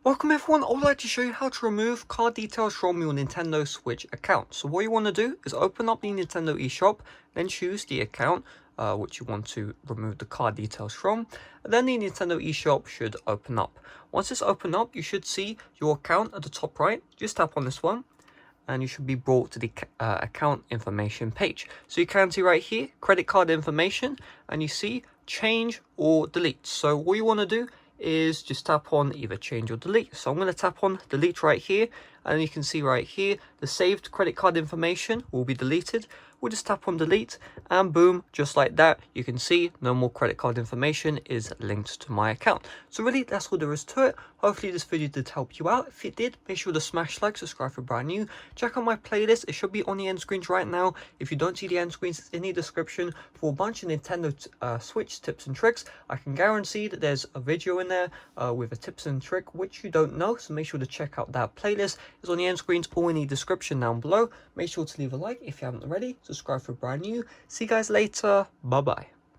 Welcome everyone, I would like to show you how to remove card details from your Nintendo Switch account. So what you want to do is open up the Nintendo eShop, then choose the account which you want to remove the card details from. And then the Nintendo eShop should open up. Once it's opened up, you should see your account at the top right. Just tap on this one and you should be brought to the account information page. So you can see right here, credit card information, and you see change or delete. So what you want to do is just tap on either change or delete. So I'm going to tap on delete right here, and you can see right here the saved credit card information will be deleted. We'll just tap on delete, and boom, just like that, you can see no more credit card information is linked to my account. So really, that's all there is to it. Hopefully this video did help you out. If it did, make sure to smash like, subscribe if you're brand new. Check out my playlist, it should be on the end screens right now. If you don't see the end screens, it's in the description for a bunch of Nintendo Switch tips and tricks. I can guarantee that there's a video in there with a tips and trick which you don't know, so make sure to check out that playlist. It's on the end screens or in the description down below. Make sure to leave a like if you haven't already. Subscribe if you're brand new. See you guys later. Bye bye.